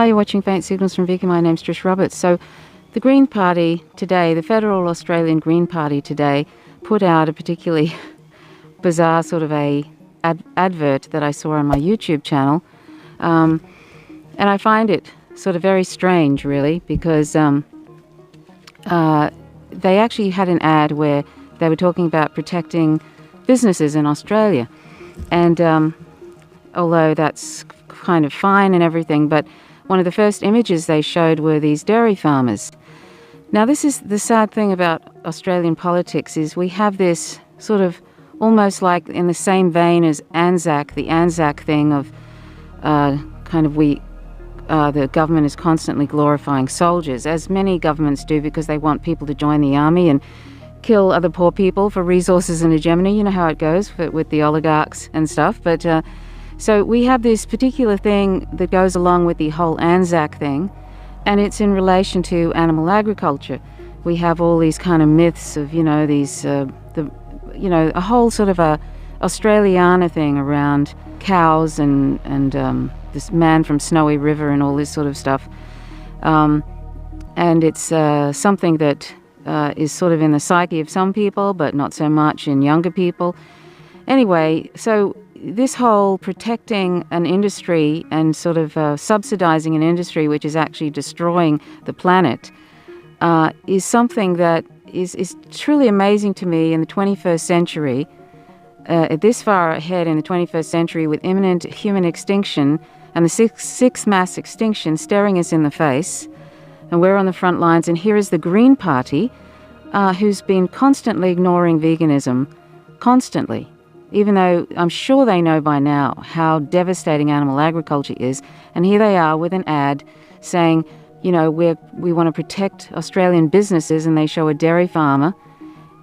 Hi, you're watching Faint Signals from Vicky. My name's Trish Roberts. So the Green Party today, the Federal Australian Green Party today, put out a particularly bizarre sort of advert that I saw on my YouTube channel. And I find it sort of very strange, really, because they actually had an ad where they were talking about protecting businesses in Australia. And although that's kind of fine and everything, but one of the first images they showed were these dairy farmers. Now, this is the sad thing about Australian politics, is we have this sort of almost like in the same vein as Anzac, the Anzac thing of the government is constantly glorifying soldiers, as many governments do, because they want people to join the army and kill other poor people for resources and hegemony. You know how it goes with the oligarchs and stuff. But so we have this particular thing that goes along with the whole Anzac thing, and it's in relation to animal agriculture. We have all these kind of myths of, a whole sort of a Australiana thing around cows and this man from Snowy River and all this sort of stuff. And it's something that is sort of in the psyche of some people, but not so much in younger people. Anyway, so this whole protecting an industry and sort of subsidizing an industry which is actually destroying the planet is something that is truly amazing to me in the 21st century, this far ahead in the 21st century, with imminent human extinction and the sixth mass extinction staring us in the face. And we're on the front lines, and here is the Green Party, who's been constantly ignoring veganism, constantly, even though I'm sure they know by now how devastating animal agriculture is. And here they are with an ad saying, we want to protect Australian businesses, and they show a dairy farmer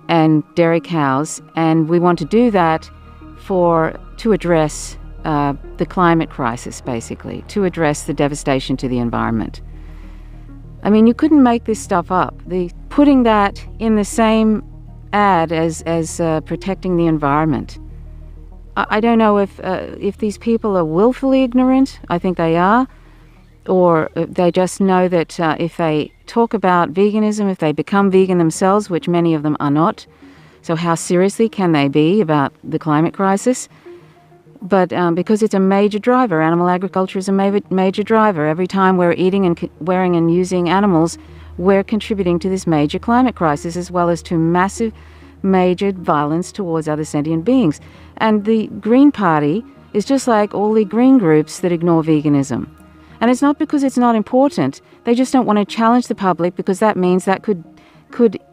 and dairy cows, and we want to do that to address the climate crisis, basically, to address the devastation to the environment. I mean, you couldn't make this stuff up. Putting that in the same ad as protecting the environment. I don't know if these people are willfully ignorant. I think they are. Or they just know that if they talk about veganism, if they become vegan themselves, which many of them are not, so how seriously can they be about the climate crisis? But because it's a major driver, animal agriculture is a major driver. Every time we're eating and wearing and using animals, we're contributing to this major climate crisis, as well as to massive, major violence towards other sentient beings. And the Green Party is just like all the green groups that ignore veganism. And it's not because it's not important. They just don't want to challenge the public, because that means that could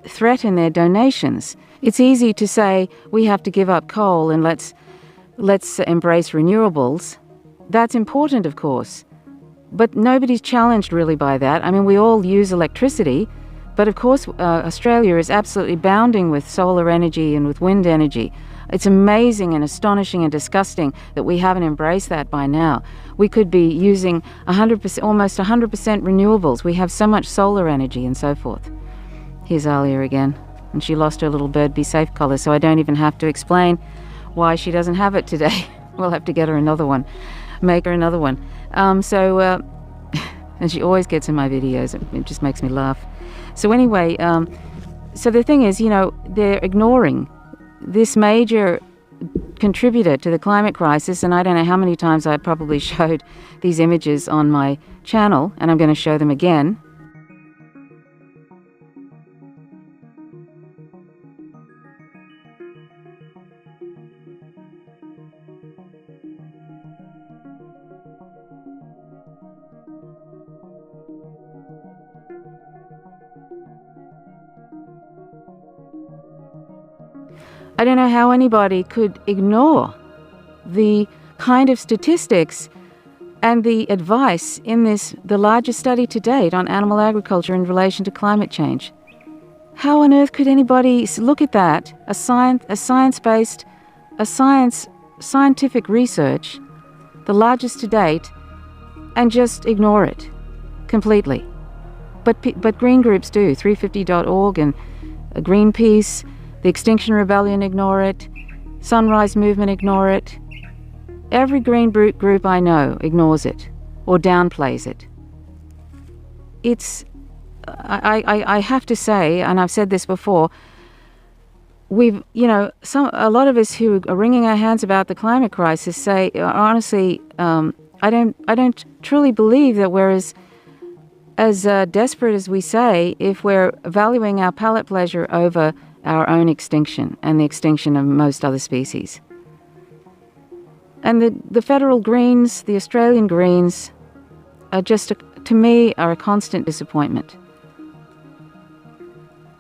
threaten their donations. It's easy to say we have to give up coal and let's embrace renewables. That's important, of course. But nobody's challenged really by that. I mean, we all use electricity, but of course Australia is absolutely bounding with solar energy and with wind energy. It's amazing and astonishing and disgusting that we haven't embraced that by now. We could be using 100%, almost 100% renewables. We have so much solar energy and so forth. Here's Alia again, and she lost her little Bird Be Safe collar, so I don't even have to explain why she doesn't have it today. We'll have to get her another one, make her another one. And she always gets in my videos. It just makes me laugh. So anyway, so the thing is, they're ignoring this major contributor to the climate crisis, and I don't know how many times I probably showed these images on my channel, and I'm going to show them again. I don't know how anybody could ignore the kind of statistics and the advice in the largest study to date on animal agriculture in relation to climate change. How on earth could anybody look at that, scientific research, the largest to date, and just ignore it completely? But green groups do. 350.org and Greenpeace, the Extinction Rebellion ignore it. Sunrise Movement ignore it. Every green group I know ignores it or downplays it. it's I have to say, and I've said this before, a lot of us who are wringing our hands about the climate crisis say, honestly, I don't truly believe that we're as desperate as we say if we're valuing our palate pleasure over our own extinction and the extinction of most other species. And the federal Greens, the Australian Greens, are to me, are a constant disappointment.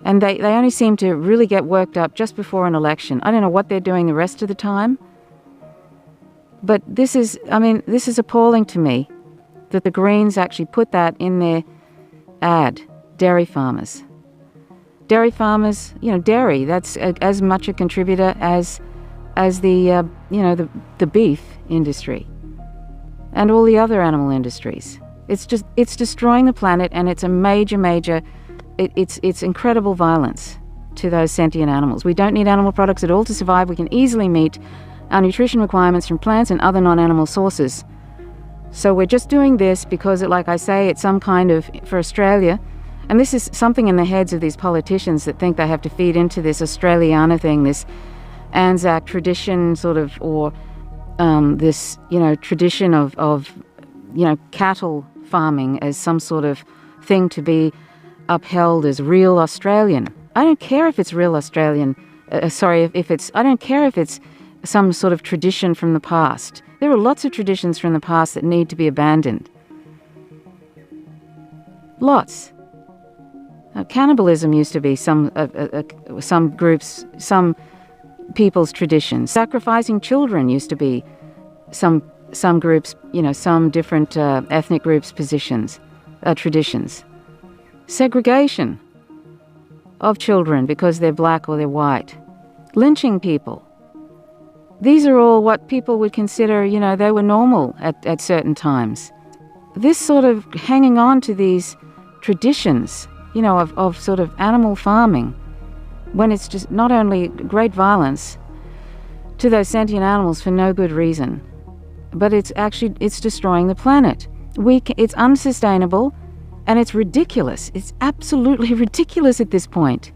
And they only seem to really get worked up just before an election. I don't know what they're doing the rest of the time. But this is appalling to me that the Greens actually put that in their ad, dairy farmers. Dairy farmers, dairy, that's as much a contributor as the beef industry and all the other animal industries. It's destroying the planet, and it's a major it's incredible violence to those sentient animals. We don't need animal products at all to survive. We can easily meet our nutrition requirements from plants and other non-animal sources. So we're just doing this because, like I say, it's some kind of, for Australia, and this is something in the heads of these politicians that think they have to feed into this Australiana thing, this Anzac tradition sort of, or this, tradition of cattle farming as some sort of thing to be upheld as real Australian. I don't care if it's real Australian. I don't care if it's some sort of tradition from the past. There are lots of traditions from the past that need to be abandoned. Lots. Cannibalism used to be some people's tradition. Sacrificing children used to be some groups, some different ethnic groups' traditions. Segregation of children because they're black or they're white. Lynching people. These are all what people would consider, they were normal at certain times. This sort of hanging on to these traditions, of sort of animal farming, when it's just not only great violence to those sentient animals for no good reason, but it's destroying the planet. It's unsustainable. And it's ridiculous. It's absolutely ridiculous at this point.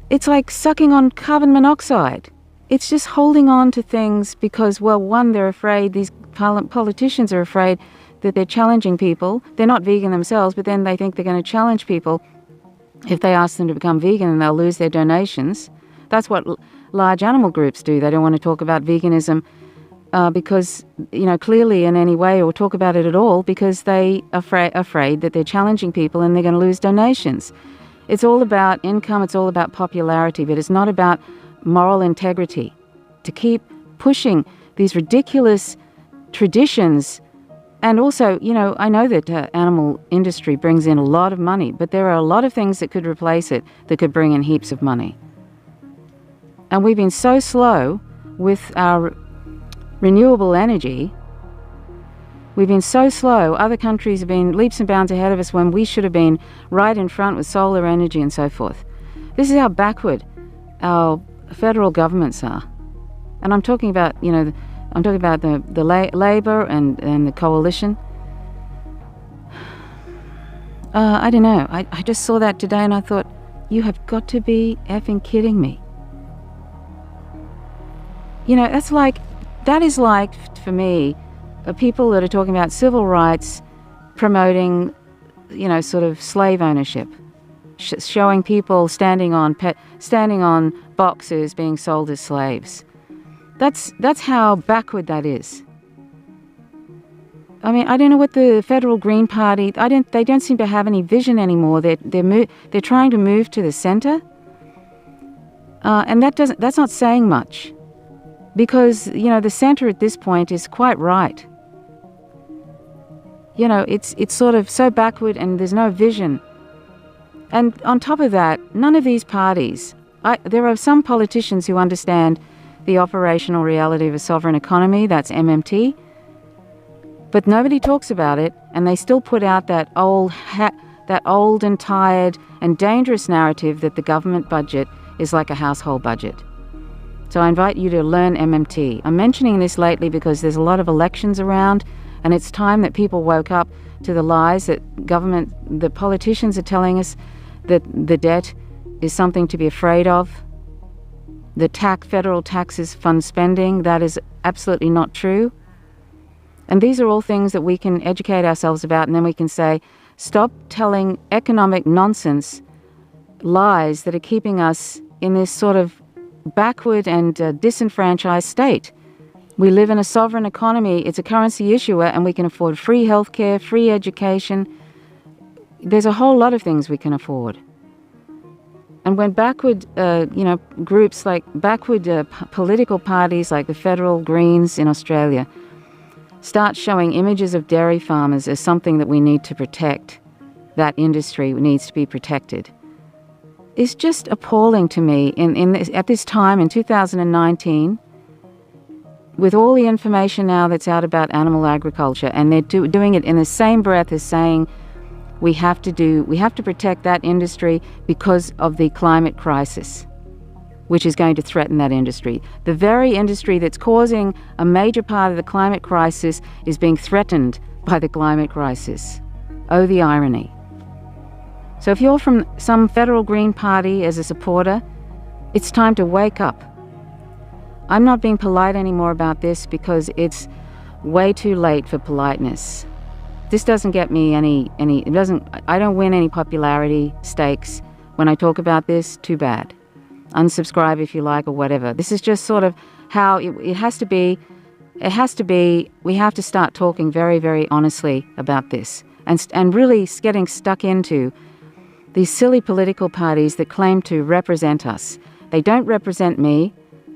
It's like sucking on carbon monoxide. It's just holding on to things because, well, one, they're afraid, these politicians are afraid that they're challenging people. They're not vegan themselves, but then they think they're going to challenge people if they ask them to become vegan, and they'll lose their donations. That's what large animal groups do. They don't want to talk about veganism because, clearly in any way, or talk about it at all, because they are afraid that they're challenging people and they're going to lose donations. It's all about income, it's all about popularity, but it's not about moral integrity. To keep pushing these ridiculous traditions. And also, I know that animal industry brings in a lot of money, but there are a lot of things that could replace it that could bring in heaps of money. And we've been so slow with our renewable energy. We've been so slow. Other countries have been leaps and bounds ahead of us when we should have been right in front with solar energy and so forth. This is how backward our federal governments are. And I'm talking about, the Labor and the coalition. I don't know. I just saw that today and I thought, you have got to be effing kidding me. That is like, for me, people that are talking about civil rights, promoting, sort of slave ownership, showing people standing on boxes being sold as slaves. That's how backward that is. I mean, I don't know what the federal Green Party. They don't seem to have any vision anymore. They're trying to move to the center, and that's not saying much. Because, the center at this point is quite right. It's sort of so backward and there's no vision. And on top of that, none of these parties, there are some politicians who understand the operational reality of a sovereign economy, that's MMT, but nobody talks about it, and they still put out that old and tired and dangerous narrative that the government budget is like a household budget. So I invite you to learn MMT. I'm mentioning this lately because there's a lot of elections around, And it's time that people woke up to the lies that the politicians are telling us, that the debt is something to be afraid of. The federal taxes fund spending. That is absolutely not true. And these are all things that we can educate ourselves about, and then we can say, stop telling economic nonsense, lies that are keeping us in this sort of backward and disenfranchised state. We live in a sovereign economy. It's a currency issuer, and we can afford free healthcare, free education. There's a whole lot of things we can afford. And when backward, groups like political parties like the Federal Greens in Australia start showing images of dairy farmers as something that we need to protect, that industry needs to be protected, it's just appalling to me at this time in 2019, with all the information now that's out about animal agriculture, and they're doing it in the same breath as saying we have to protect that industry because of the climate crisis, which is going to threaten that industry. The very industry that's causing a major part of the climate crisis is being threatened by the climate crisis. Oh, the irony. So if you're from some federal Green Party as a supporter, it's time to wake up. I'm not being polite anymore about this because it's way too late for politeness. This doesn't get me I don't win any popularity stakes when I talk about this. Too bad. Unsubscribe if you like, or whatever. This is just sort of how it has to be. It has to be. We have to start talking very, very honestly about this, and really getting stuck into these silly political parties that claim to represent us. They don't represent me.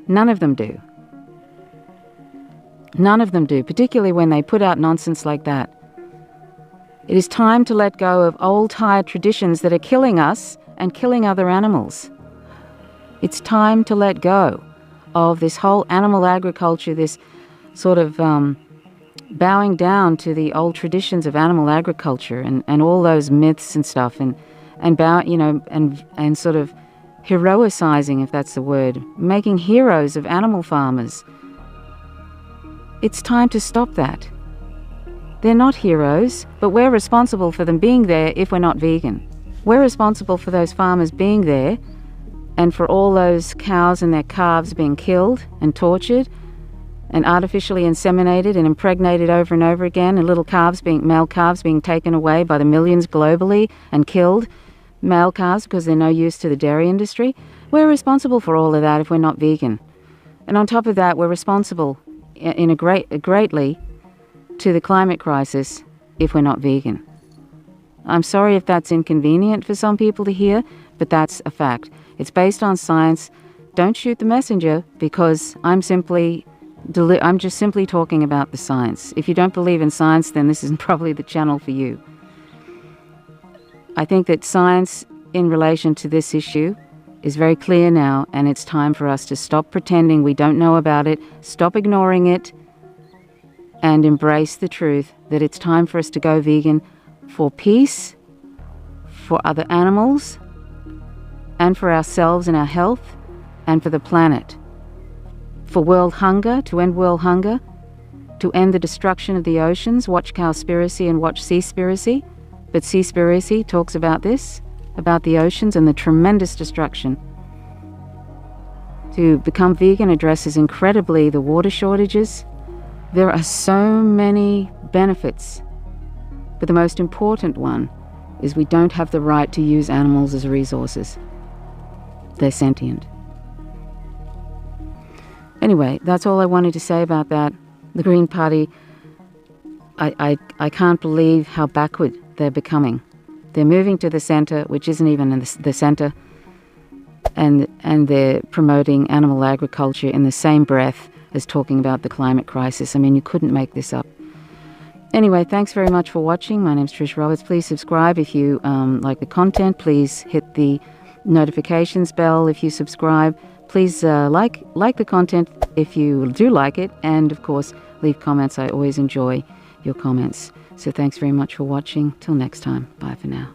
None of them do. None of them do, particularly when they put out nonsense like that. It is time to let go of old, tired traditions that are killing us and killing other animals. It's time to let go of this whole animal agriculture, this sort of bowing down to the old traditions of animal agriculture and all those myths and stuff, and sort of heroicizing, if that's the word, making heroes of animal farmers. It's time to stop that. They're not heroes, but we're responsible for them being there if we're not vegan. We're responsible for those farmers being there and for all those cows and their calves being killed and tortured and artificially inseminated and impregnated over and over again, and male calves being taken away by the millions globally and killed, male calves because they're no use to the dairy industry. We're responsible for all of that if we're not vegan. And on top of that, we're responsible greatly to the climate crisis if we're not vegan. I'm sorry if that's inconvenient for some people to hear, but that's a fact. It's based on science. Don't shoot the messenger, because I'm just simply talking about the science. If you don't believe in science, then this isn't probably the channel for you. I think that science in relation to this issue is very clear now, and it's time for us to stop pretending we don't know about it, stop ignoring it, and embrace the truth that it's time for us to go vegan for peace, for other animals, and for ourselves and our health, and for the planet. For world hunger, to end world hunger, to end the destruction of the oceans. Watch Cowspiracy and watch Seaspiracy. But Seaspiracy talks about this, about the oceans and the tremendous destruction. To become vegan addresses incredibly the water shortages. There are so many benefits, but the most important one is we don't have the right to use animals as resources. They're sentient. Anyway, that's all I wanted to say about that. The Green Party, I can't believe how backward they're becoming. They're moving to the centre, which isn't even in the centre, and they're promoting animal agriculture in the same breath as talking about the climate crisis. I mean, you couldn't make this up. Anyway, thanks very much for watching. My name's Trish Roberts. Please subscribe if you like the content. Please hit the notifications bell if you subscribe. Please like the content if you do like it. And, of course, leave comments. I always enjoy your comments. So thanks very much for watching. Till next time. Bye for now.